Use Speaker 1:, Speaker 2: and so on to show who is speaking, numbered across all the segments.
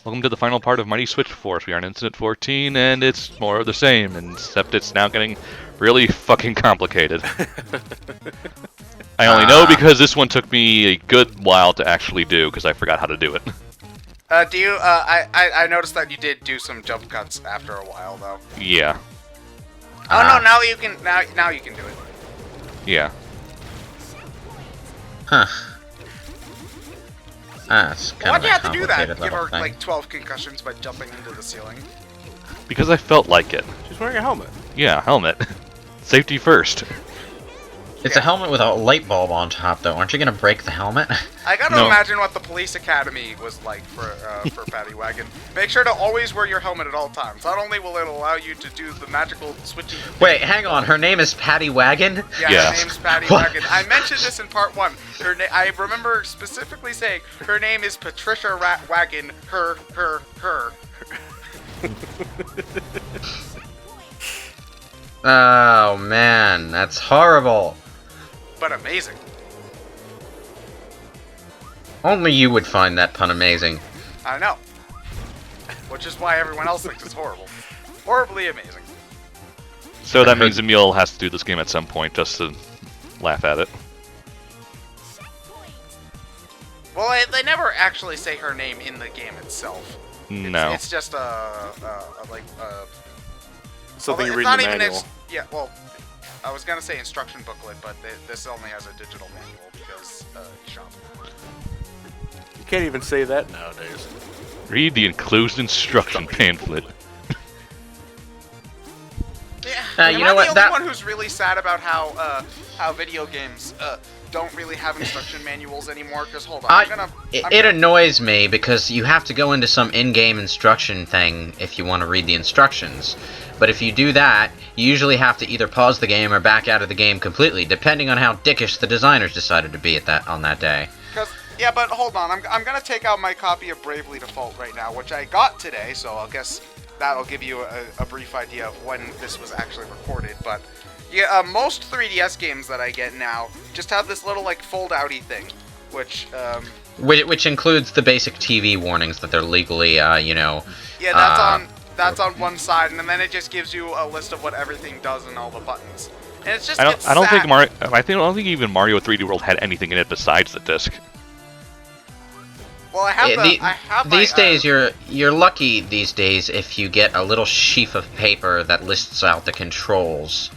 Speaker 1: Welcome to the final part of Mighty Switch Force. We are on Incident 14, and it's more of the same, except it's now getting really fucking complicated. I only know because this one took me a good while to actually do, because I forgot how to do it.
Speaker 2: I noticed that you did do some jump cuts after a while, though.
Speaker 1: Yeah.
Speaker 2: Oh no, now you can do it.
Speaker 1: Yeah.
Speaker 3: Huh. That's kind
Speaker 2: Why'd
Speaker 3: of
Speaker 2: you
Speaker 3: a
Speaker 2: have to do that?
Speaker 3: complicated
Speaker 2: Give her
Speaker 3: little thing.
Speaker 2: like 12 concussions by jumping into the ceiling.
Speaker 1: Because I felt like it.
Speaker 4: She's wearing a helmet.
Speaker 1: Yeah, helmet. Safety first.
Speaker 3: It's a helmet with a light bulb on top, though. Aren't you gonna break the helmet?
Speaker 2: I gotta
Speaker 1: No.
Speaker 2: imagine what the police academy was like for Paddy Wagon. Make sure to always wear your helmet at all times. Not only will it allow you to do the magical switching.
Speaker 3: Wait, hang on. Her name is Patty Wagon?
Speaker 1: Yeah.
Speaker 2: Her name's Paddy
Speaker 3: What?
Speaker 2: Wagon. I mentioned this in part 1. I remember specifically saying her name is Patricia Wagon. Her.
Speaker 3: Oh, man. That's horrible.
Speaker 2: But amazing.
Speaker 3: Only you would find that pun amazing.
Speaker 2: I know. Which is why everyone else thinks it's horrible. Horribly amazing.
Speaker 1: So that means Emil has to do this game at some point just to laugh at it.
Speaker 2: Well, they never actually say her name in the game itself.
Speaker 1: No.
Speaker 2: It's just
Speaker 4: Something you
Speaker 2: it's
Speaker 4: read
Speaker 2: not
Speaker 4: in the
Speaker 2: even
Speaker 4: manual.
Speaker 2: yeah, well, I was gonna say instruction booklet, but this only has a digital manual because eShop.
Speaker 4: You can't even say that nowadays.
Speaker 1: Read the enclosed instruction pamphlet.
Speaker 2: Yeah.
Speaker 3: You
Speaker 2: Am
Speaker 3: know
Speaker 2: I
Speaker 3: what,
Speaker 2: the only
Speaker 3: that-
Speaker 2: one who's really sad about how video games don't really have instruction manuals anymore? Because hold on,
Speaker 3: It annoys me because you have to go into some in-game instruction thing if you want to read the instructions. But if you do that, you usually have to either pause the game or back out of the game completely, depending on how dickish the designers decided to be on that day.
Speaker 2: Yeah, but hold on. I'm gonna take out my copy of Bravely Default right now, which I got today. So I guess that'll give you a brief idea of when this was actually recorded. But yeah, most 3DS games that I get now just have this little like fold-outy thing, which
Speaker 3: Which includes the basic TV warnings that they're legally,
Speaker 2: yeah, that's on one side, and then it just gives you a list of what everything does and all the buttons. And it's just
Speaker 1: I don't think
Speaker 2: sad.
Speaker 1: I don't think even Mario 3D World had anything in it besides the disc.
Speaker 2: Well, I have
Speaker 3: these days, you're lucky these days if you get a little sheaf of paper that lists out the controls.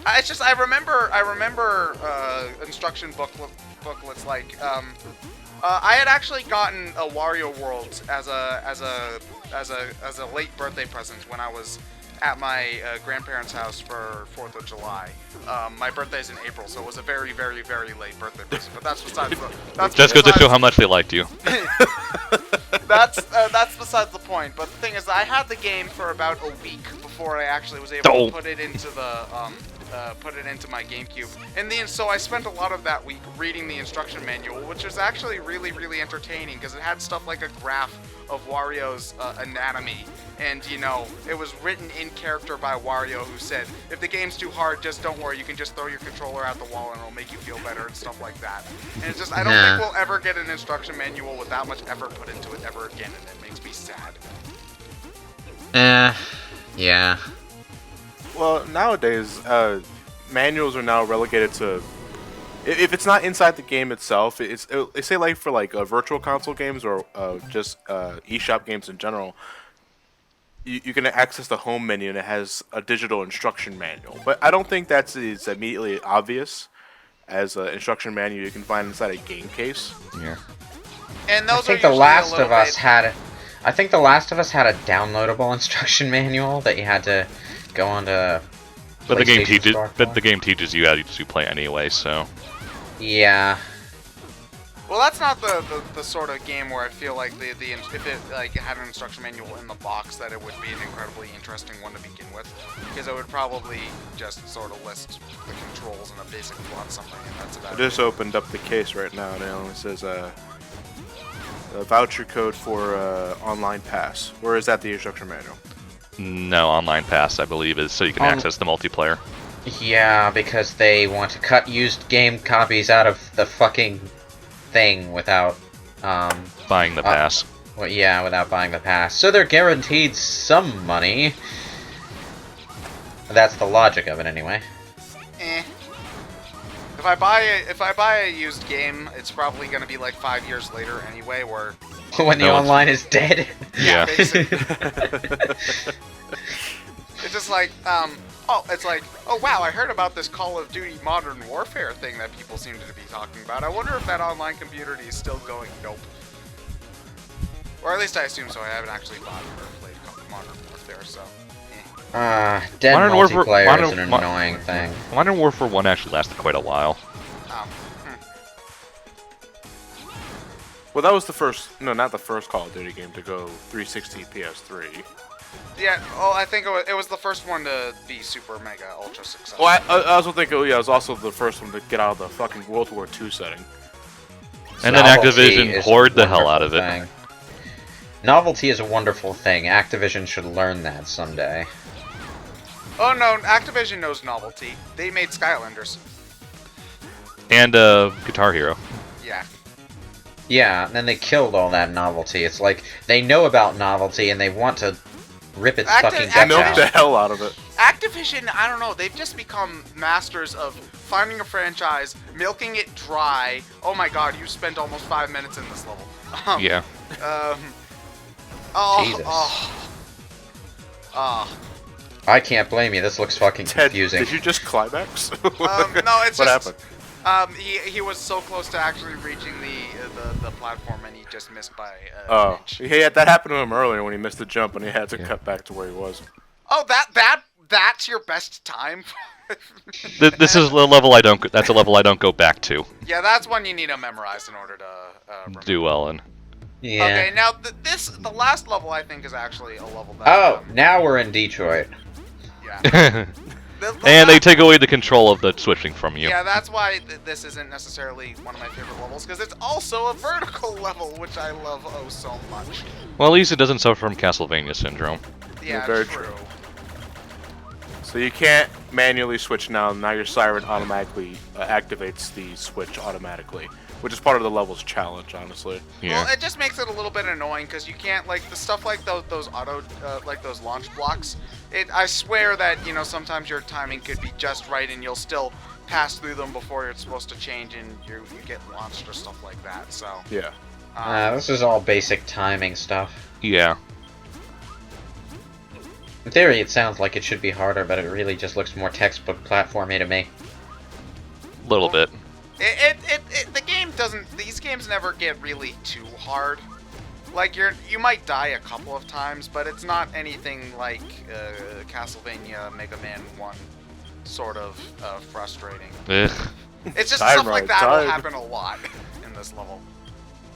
Speaker 2: It's just I remember instruction booklets like I had actually gotten a Wario World as a late birthday present when I was at my grandparents' house for 4th of July. My birthday's in April, so it was a very, very, very late birthday present. But that's besides the.
Speaker 1: Just goes to show how much they liked you.
Speaker 2: That's besides the point. But the thing is, I had the game for about a week before I actually was able to put it into my GameCube. And then so I spent a lot of that week reading the instruction manual, which was actually really, really entertaining because it had stuff like a graph of Wario's anatomy, and it was written in character by Wario, who said, if the game's too hard, just don't worry, you can just throw your controller out the wall and it'll make you feel better and stuff like that. And it's just, I don't think we'll ever get an instruction manual with that much effort put into it ever again, and it makes me sad.
Speaker 3: Yeah.
Speaker 4: Well, nowadays, manuals are now relegated to. If it's not inside the game itself, they say like for virtual console games or just eShop games in general, you can access the home menu and it has a digital instruction manual. But I don't think that's as immediately obvious as an instruction manual you can find inside a game case.
Speaker 1: Yeah.
Speaker 2: And
Speaker 3: I
Speaker 2: those
Speaker 3: think
Speaker 2: are
Speaker 3: The
Speaker 2: usually
Speaker 3: Last
Speaker 2: a little
Speaker 3: of Us
Speaker 2: bit-
Speaker 3: had. I think The Last of Us had a downloadable instruction manual that you had to go onto.
Speaker 1: But the game
Speaker 3: PlayStation
Speaker 1: teaches.
Speaker 3: Store
Speaker 1: But
Speaker 3: for.
Speaker 1: the game teaches you how to play anyway. So.
Speaker 3: Yeah.
Speaker 2: Well, that's not the sort of game where I feel like if it had an instruction manual in the box, that it would be an incredibly interesting one to begin with, because it would probably just sort of list the controls and a basic plot summary, and that's
Speaker 4: I
Speaker 2: about it.
Speaker 4: just opened up the case right now and it only says a voucher code for online pass. Where is that the instruction manual?
Speaker 1: No, Online Pass, I believe, is so you can access the multiplayer.
Speaker 3: Yeah, because they want to cut used game copies out of the fucking thing without
Speaker 1: Buying the pass.
Speaker 3: Well, yeah, without buying the pass. So they're guaranteed some money. That's the logic of it, anyway.
Speaker 2: Eh. If I buy a used game, it's probably gonna be like 5 years later anyway, where
Speaker 3: When the
Speaker 1: No,
Speaker 3: online is dead.
Speaker 1: Yeah.
Speaker 2: basically. It's just like, it's like, oh wow, I heard about this Call of Duty Modern Warfare thing that people seem to be talking about. I wonder if that online community is still going. Nope. Or at least I assume so. I haven't actually bought or played Modern Warfare, so.
Speaker 3: Dead
Speaker 1: Modern Warfare-
Speaker 3: multiplayer is an annoying thing.
Speaker 1: Modern Warfare 1 actually lasted quite a while.
Speaker 4: Well, that was the first. No, not the first Call of Duty game to go 360 PS3.
Speaker 2: Yeah, well, I think it was the first one to be super mega ultra successful.
Speaker 4: Well, I also think it was also the first one to get out of the fucking World War II setting.
Speaker 1: And then
Speaker 3: Novelty
Speaker 1: Activision
Speaker 3: is
Speaker 1: poured
Speaker 3: a
Speaker 1: the hell out of
Speaker 3: wonderful
Speaker 1: it.
Speaker 3: thing. Novelty is a wonderful thing. Activision should learn that someday.
Speaker 2: Oh no, Activision knows novelty. They made Skylanders.
Speaker 1: And Guitar Hero.
Speaker 2: Yeah.
Speaker 3: Yeah, and then they killed all that novelty. It's like, they know about novelty and they want to rip its fucking guts
Speaker 4: Milk the
Speaker 3: out.
Speaker 4: hell out of it.
Speaker 2: Activision, I don't know, they've just become masters of finding a franchise, milking it dry. Oh my god, you spent almost 5 minutes in this level.
Speaker 1: Yeah.
Speaker 3: Jesus.
Speaker 2: Oh.
Speaker 3: I can't blame you, this looks fucking
Speaker 4: Ted,
Speaker 3: confusing.
Speaker 4: did you just climax?
Speaker 2: No, it's
Speaker 4: what
Speaker 2: just...
Speaker 4: happened?
Speaker 2: He was so close to actually reaching the platform, and he just missed by an
Speaker 4: Oh,
Speaker 2: inch.
Speaker 4: yeah, that happened to him earlier when he missed the jump and he had to cut back to where he was.
Speaker 2: Oh, that's your best time.
Speaker 1: This is a level I don't. That's a level I don't go back to.
Speaker 2: Yeah, that's one you need to memorize in order to remember.
Speaker 1: Do well in.
Speaker 3: Yeah.
Speaker 2: Okay, now the last level I think is actually a level that.
Speaker 3: Oh, now we're in Detroit.
Speaker 2: Yeah.
Speaker 1: And they take away the control of the switching from you.
Speaker 2: Yeah, that's why this isn't necessarily one of my favorite levels, because it's also a vertical level, which I love oh so much.
Speaker 1: Well, at least it doesn't suffer from Castlevania syndrome.
Speaker 2: Yeah,
Speaker 4: Very
Speaker 2: true.
Speaker 4: true. So you can't manually switch now. Now your siren automatically activates the switch automatically, which is part of the level's challenge, honestly.
Speaker 1: Yeah.
Speaker 2: Well, it just makes it a little bit annoying because you can't like the stuff like those auto like those launch blocks. I swear that sometimes your timing could be just right and you'll still pass through them before it's supposed to change and you get launched or stuff like that. So
Speaker 4: Yeah.
Speaker 3: This is all basic timing stuff.
Speaker 1: Yeah.
Speaker 3: In theory, it sounds like it should be harder, but it really just looks more textbook platformy to me.
Speaker 1: A little bit.
Speaker 2: the game doesn't. These games never get really too hard. Like you might die a couple of times, but it's not anything like Castlevania Mega Man 1 sort of frustrating.
Speaker 1: Ugh.
Speaker 2: It's just
Speaker 4: Time
Speaker 2: stuff like
Speaker 4: right,
Speaker 2: that
Speaker 4: time.
Speaker 2: will happen a lot in this level.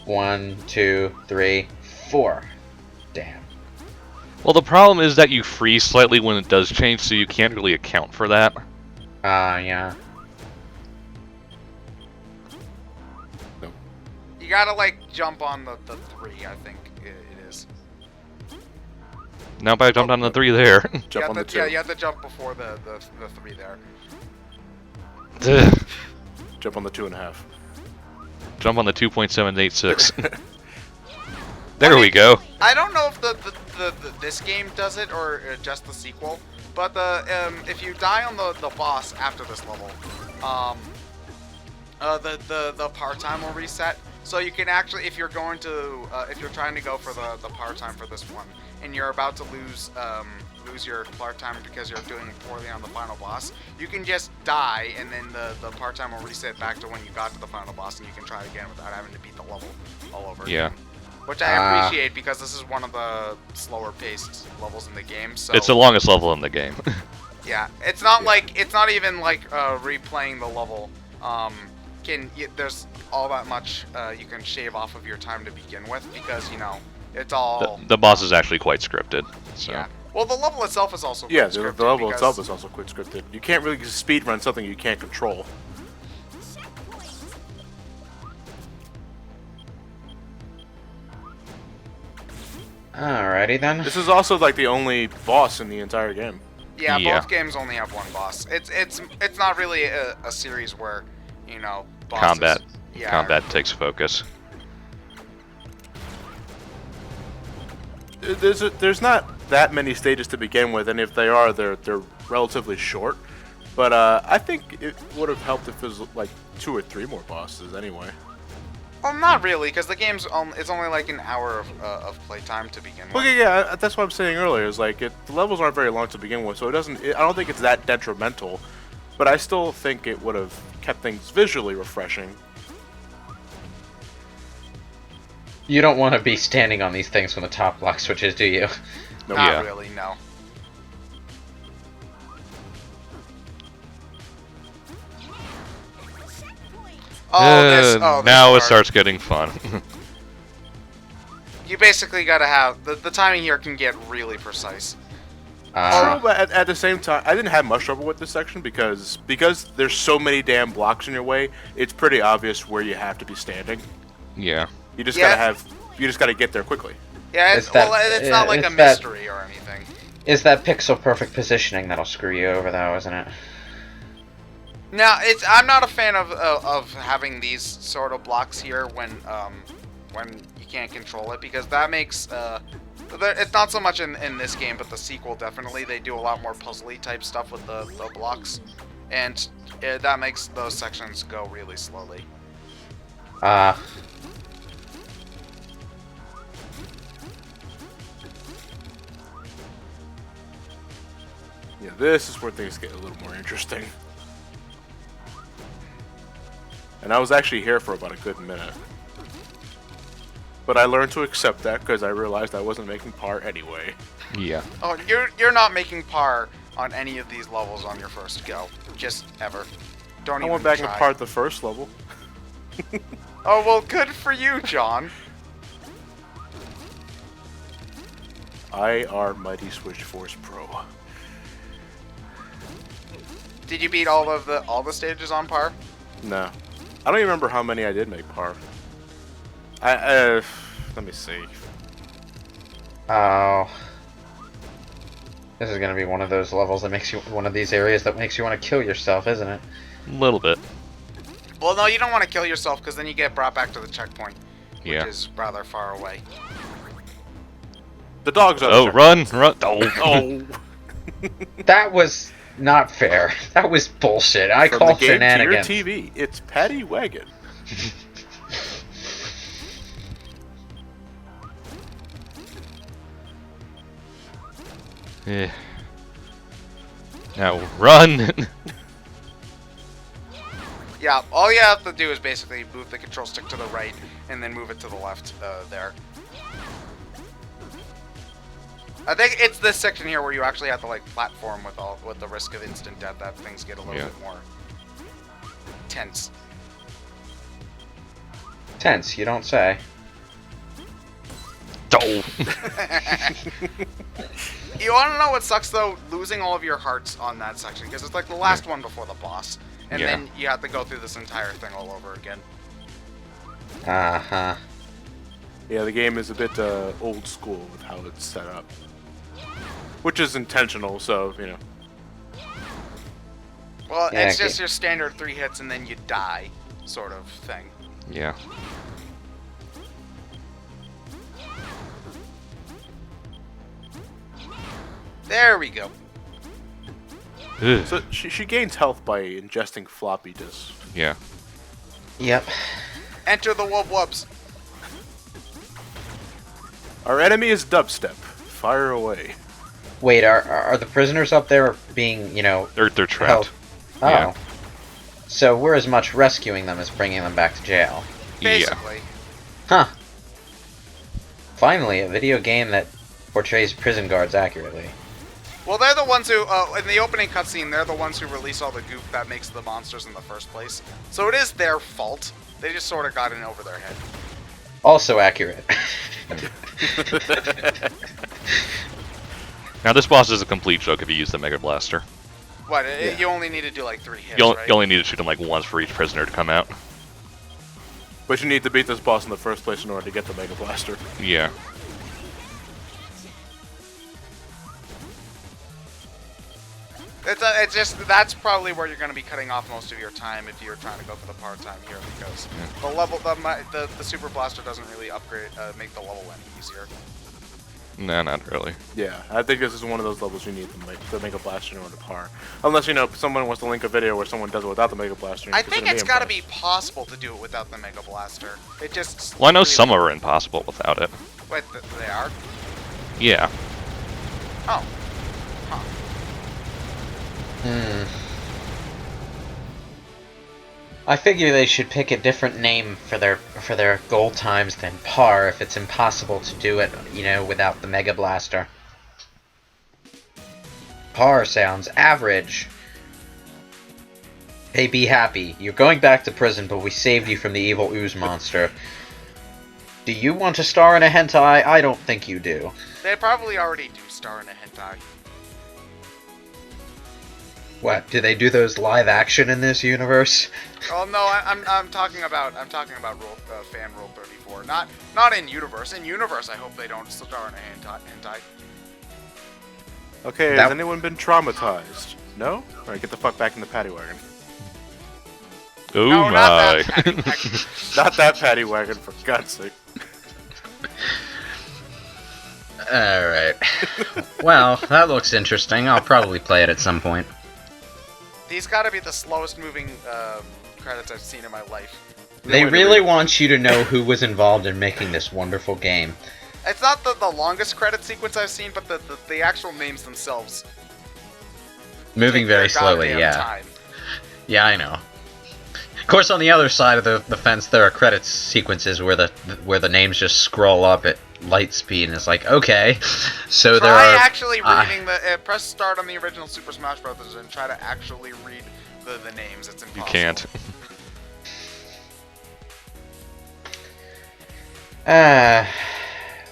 Speaker 3: 1, 2, 3, 4. Damn.
Speaker 1: Well, the problem is that you freeze slightly when it does change, so you can't really account for that.
Speaker 3: Yeah.
Speaker 2: You gotta like jump on the 3, I think it is.
Speaker 1: Now, but I jumped on the 3 there.
Speaker 4: Jump on the 2.
Speaker 2: Yeah, you have to jump before the 3 there.
Speaker 1: Ugh.
Speaker 4: Jump on the 2.5.
Speaker 1: Jump on the 2.786. There we go.
Speaker 2: I don't know if this game does it or just the sequel, but if you die on the boss after this level, the part time will reset. So you can actually, if you're trying to go for the part time for this one, and you're about to lose your part time because you're doing poorly on the final boss, you can just die, and then the part time will reset back to when you got to the final boss, and you can try again without having to beat the level all over
Speaker 1: Yeah.
Speaker 2: again. Which I appreciate because this is one of the slower paced levels in the game. So
Speaker 1: It's the longest level in the game.
Speaker 2: yeah, it's not like it's not even like replaying the level. There's all that much you can shave off of your time to begin with because it's all
Speaker 1: The boss is actually quite scripted. So.
Speaker 2: yeah. Well, the level itself is also
Speaker 4: Yeah,
Speaker 2: quite
Speaker 4: the
Speaker 2: scripted
Speaker 4: level
Speaker 2: because-
Speaker 4: itself is also quite scripted. You can't really speed run something you can't control.
Speaker 3: Alrighty then.
Speaker 4: This is also like the only boss in the entire game.
Speaker 2: Yeah,
Speaker 1: Yeah.
Speaker 2: both games only have one boss. It's not really a series where bosses,
Speaker 1: Combat.
Speaker 2: Yeah,
Speaker 1: Combat takes focus.
Speaker 4: there's not that many stages to begin with, and if they are, they're relatively short. But I think it would have helped if it was like 2 or 3 more bosses anyway.
Speaker 2: Well, not really, because the game's it's only like an hour of playtime to begin with.
Speaker 4: Okay, yeah, that's what I'm saying earlier. Is like the levels aren't very long to begin with, so it doesn't. I don't think it's that detrimental, but I still think it would have kept things visually refreshing.
Speaker 3: You don't want to be standing on these things when the top block switches, do you?
Speaker 4: No,
Speaker 2: Not
Speaker 1: Yeah.
Speaker 2: really, no.
Speaker 1: Now it
Speaker 2: part.
Speaker 1: starts getting fun.
Speaker 2: You basically gotta have the timing here can get really precise.
Speaker 4: True, but at the same time, I didn't have much trouble with this section because there's so many damn blocks in your way. It's pretty obvious where you have to be standing.
Speaker 1: Yeah.
Speaker 4: You just
Speaker 2: Yeah.
Speaker 4: gotta get there quickly.
Speaker 2: Yeah,
Speaker 3: It's that-
Speaker 2: it's not like
Speaker 3: it's
Speaker 2: a
Speaker 3: that-
Speaker 2: mystery or anything.
Speaker 3: It's that pixel perfect positioning that'll screw you over, though, isn't it?
Speaker 2: Now, I'm not a fan of having these sort of blocks here when you can't control it, because that makes it's not so much in this game, but the sequel definitely. They do a lot more puzzly type stuff with the blocks, and that makes those sections go really slowly.
Speaker 4: Yeah, this is where things get a little more interesting. And I was actually here for about a good minute. But I learned to accept that because I realized I wasn't making par anyway.
Speaker 1: Yeah.
Speaker 2: Oh, you're not making par on any of these levels on your first go, just ever. Don't
Speaker 4: I
Speaker 2: even
Speaker 4: went back
Speaker 2: try.
Speaker 4: and parred the first level.
Speaker 2: Oh well, good for you, John.
Speaker 4: I are Mighty Switch Force Pro.
Speaker 2: Did you beat all the stages on par?
Speaker 4: No. I don't even remember how many I did make par. Let me see.
Speaker 3: Oh. This is gonna be one of those levels that makes you, one of these areas that makes you want to kill yourself, isn't it?
Speaker 1: A little bit.
Speaker 2: Well, no, you don't want to kill yourself because then you get brought back to the checkpoint, which
Speaker 1: Yeah.
Speaker 2: is rather far away.
Speaker 4: The dogs are.
Speaker 1: Oh, run! Oh.
Speaker 4: Oh.
Speaker 3: That was not fair. That was bullshit. I
Speaker 4: From
Speaker 3: call
Speaker 4: the game
Speaker 3: shenanigans.
Speaker 4: to your TV, it's Paddy Wagon.
Speaker 1: Eh. Now run!
Speaker 2: Yeah, all you have to do is basically move the control stick to the right and then move it to the left there. I think it's this section here where you actually have to like platform with the risk of instant death that things get a little bit more tense.
Speaker 3: Tense, you don't say.
Speaker 1: Oh.
Speaker 2: You want to know what sucks though? Losing all of your hearts on that section because it's like the last one before the boss, and
Speaker 1: Yeah.
Speaker 2: then you have to go through this entire thing all over again.
Speaker 3: Uh-huh.
Speaker 4: Yeah, the game is a bit old school with how it's set up. Which is intentional, so, you know.
Speaker 2: Well,
Speaker 3: Yeah,
Speaker 2: it's just
Speaker 3: okay.
Speaker 2: your standard 3 hits and then you die sort of thing.
Speaker 1: Yeah.
Speaker 2: There we go.
Speaker 1: Ugh.
Speaker 4: So she gains health by ingesting floppy disks.
Speaker 1: Yeah.
Speaker 3: Yep.
Speaker 2: Enter the wub wubs.
Speaker 4: Our enemy is Dubstep. Fire away.
Speaker 3: Wait, are the prisoners up there being, you know,
Speaker 1: They're trapped.
Speaker 3: held? Oh.
Speaker 1: Yeah.
Speaker 3: So we're as much rescuing them as bringing them back to jail.
Speaker 1: Yeah.
Speaker 2: Basically.
Speaker 3: Huh. Finally, a video game that portrays prison guards accurately.
Speaker 2: Well, they're the ones who, in the opening cutscene, they're the ones who release all the goop that makes the monsters in the first place. So it is their fault. They just sort of got in over their head.
Speaker 3: Also accurate.
Speaker 1: Now this boss is a complete joke if you use the Mega Blaster.
Speaker 2: What?
Speaker 4: Yeah.
Speaker 2: You only need to do like 3 hits,
Speaker 1: You
Speaker 2: right?
Speaker 1: only need to shoot him like once for each prisoner to come out.
Speaker 4: But you need to beat this boss in the first place in order to get the Mega Blaster.
Speaker 1: Yeah.
Speaker 2: It's just that's probably where you're going to be cutting off most of your time if you're trying to go for the par time here, because the super blaster doesn't really make the level any easier.
Speaker 1: No, not really.
Speaker 4: Yeah, I think this is one of those levels you need the Mega Blaster in order to par. Unless, someone wants to link a video where someone does it without the Mega Blaster.
Speaker 2: I think it's got to be possible to do it without the Mega Blaster. It just...
Speaker 1: Well, I know
Speaker 2: really-
Speaker 1: some are impossible without it.
Speaker 2: Wait, they are?
Speaker 1: Yeah.
Speaker 2: Oh. Huh.
Speaker 3: I figure they should pick a different name for their goal times than par if it's impossible to do it, without the Mega Blaster. Par sounds average. Hey, be happy. You're going back to prison, but we saved you from the evil ooze monster. Do you want to star in a hentai? I don't think you do.
Speaker 2: They probably already do star in a hentai.
Speaker 3: What, do they do those live action in this universe?
Speaker 2: Oh no, I'm talking about rule, fan rule 34. Not in universe. In universe, I hope they don't star in a hentai.
Speaker 4: Okay, has anyone been traumatized? No? Alright, get the fuck back in the paddy wagon.
Speaker 1: Oh
Speaker 2: No,
Speaker 1: my.
Speaker 2: not that paddy wagon.
Speaker 4: Not that paddy wagon, for God's sake.
Speaker 3: Alright. Well, that looks interesting. I'll probably play it at some point.
Speaker 2: These gotta be the slowest moving credits I've seen in my life.
Speaker 3: They really want you to know who was involved in making this wonderful game.
Speaker 2: It's not the longest credit sequence I've seen, but the actual names themselves.
Speaker 3: Moving
Speaker 2: take
Speaker 3: very
Speaker 2: their
Speaker 3: slowly,
Speaker 2: goddamn
Speaker 3: yeah.
Speaker 2: time.
Speaker 3: Yeah, I know. Of course, on the other side of the fence, there are credit sequences where the names just scroll up at light speed, and it's like, okay, so there
Speaker 2: Try
Speaker 3: are.
Speaker 2: actually reading the press start on the original Super Smash Bros. And try to actually read the names. It's impossible.
Speaker 1: You can't.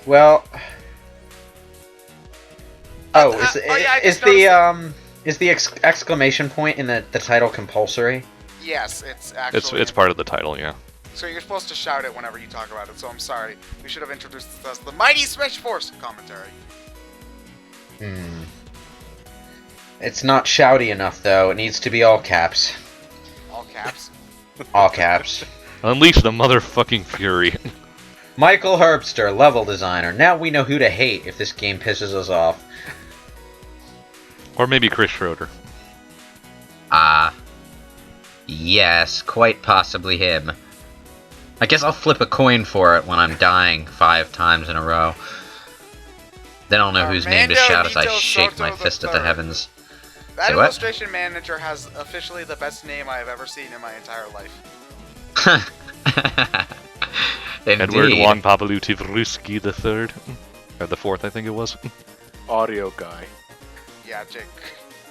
Speaker 3: Well. Oh,
Speaker 2: yeah, I
Speaker 3: is
Speaker 2: just noticed
Speaker 3: is the exclamation point in the title compulsory?
Speaker 2: Yes, it's actually.
Speaker 1: It's part of the title, yeah.
Speaker 2: So you're supposed to shout it whenever you talk about it. So I'm sorry. We should have introduced this as the Mighty Switch Force commentary.
Speaker 3: It's not shouty enough, though. It needs to be all caps.
Speaker 2: All caps.
Speaker 3: All caps.
Speaker 1: Unleash the motherfucking fury.
Speaker 3: Michael Herbster, level designer. Now we know who to hate if this game pisses us off.
Speaker 1: Or maybe Chris Schroeder.
Speaker 3: Yes, quite possibly him. I guess I'll flip a coin for it when I'm dying 5 times in a row. Then I'll know whose name to
Speaker 2: Armando
Speaker 3: shout as I
Speaker 2: Nito
Speaker 3: shake
Speaker 2: Soto
Speaker 3: my fist at the
Speaker 2: III.
Speaker 3: heavens.
Speaker 2: That
Speaker 3: Say what?
Speaker 2: illustration manager has officially the best name I have ever seen in my entire life.
Speaker 1: Edward
Speaker 3: Indeed.
Speaker 1: Juan Pavlu Tivruski III. Or the 4th, I think it was.
Speaker 4: Audio guy.
Speaker 2: Yeah, Jake.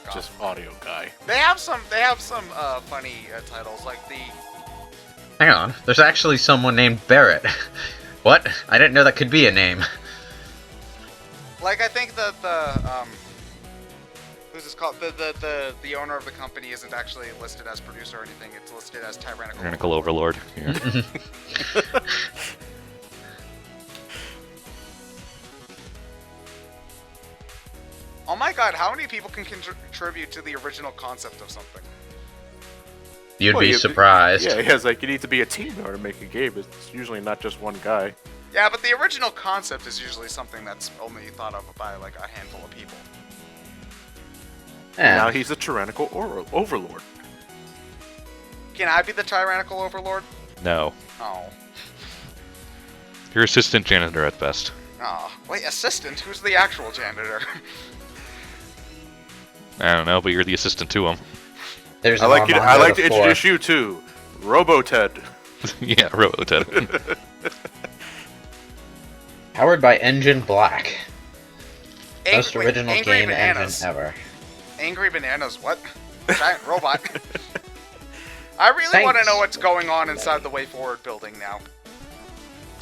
Speaker 2: God.
Speaker 4: Just audio guy.
Speaker 2: They have some funny titles like the.
Speaker 3: Hang on, there's actually someone named Barrett. What? I didn't know that could be a name.
Speaker 2: Like I think that who's this called? The owner of the company isn't actually listed as producer or anything. It's listed as Tyrannical.
Speaker 1: Tyrannical Overlord. Yeah.
Speaker 2: Oh my god, how many people can contribute to the original concept of something?
Speaker 3: You'd
Speaker 4: Well,
Speaker 3: be surprised.
Speaker 4: Yeah, it's like you need to be a team in order to make a game. It's usually not just one guy.
Speaker 2: Yeah, but the original concept is usually something that's only thought of by like a handful of people.
Speaker 3: Yeah.
Speaker 4: Now he's a tyrannical overlord.
Speaker 2: Can I be the Tyrannical Overlord?
Speaker 1: No.
Speaker 2: Oh.
Speaker 1: Your assistant janitor at best.
Speaker 2: Oh. Wait, assistant? Who's the actual janitor?
Speaker 1: I don't know, but you're the assistant to him.
Speaker 3: There's
Speaker 4: I
Speaker 3: an
Speaker 4: like to
Speaker 3: Armando the
Speaker 4: introduce
Speaker 3: Fourth.
Speaker 4: you to Roboted.
Speaker 1: Yeah, Roboted.
Speaker 3: Powered by Engine Black. Most
Speaker 2: Wait,
Speaker 3: original
Speaker 2: Angry
Speaker 3: game
Speaker 2: Bananas.
Speaker 3: engine ever.
Speaker 2: Angry Bananas, what? Giant robot. I really
Speaker 3: Thanks.
Speaker 2: want to know what's going on inside the Wayforward building now.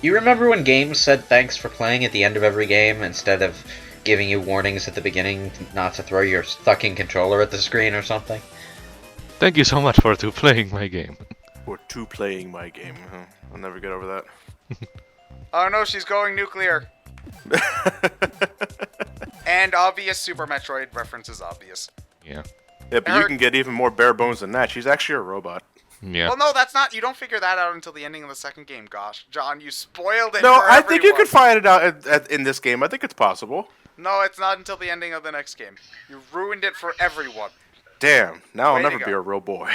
Speaker 3: You remember when games said thanks for playing at the end of every game instead of giving you warnings at the beginning not to throw your fucking controller at the screen or something?
Speaker 1: Thank you so much for playing my game.
Speaker 4: Or two playing my game. Huh? I'll never get over that.
Speaker 2: Oh no, she's going nuclear. And obvious Super Metroid reference is obvious.
Speaker 1: Yeah.
Speaker 4: Yeah, but you can get even more bare bones than that. She's actually a robot.
Speaker 1: Yeah.
Speaker 2: Well, no, that's not. You don't figure that out until the ending of the second game. Gosh, John, you spoiled it.
Speaker 4: No,
Speaker 2: for
Speaker 4: I think you
Speaker 2: everyone.
Speaker 4: could find it out in this game. I think it's possible.
Speaker 2: No, it's not until the ending of the next game. You ruined it for everyone.
Speaker 4: Damn. Now
Speaker 2: Way
Speaker 4: I'll
Speaker 2: to
Speaker 4: never
Speaker 2: go.
Speaker 4: be a real boy.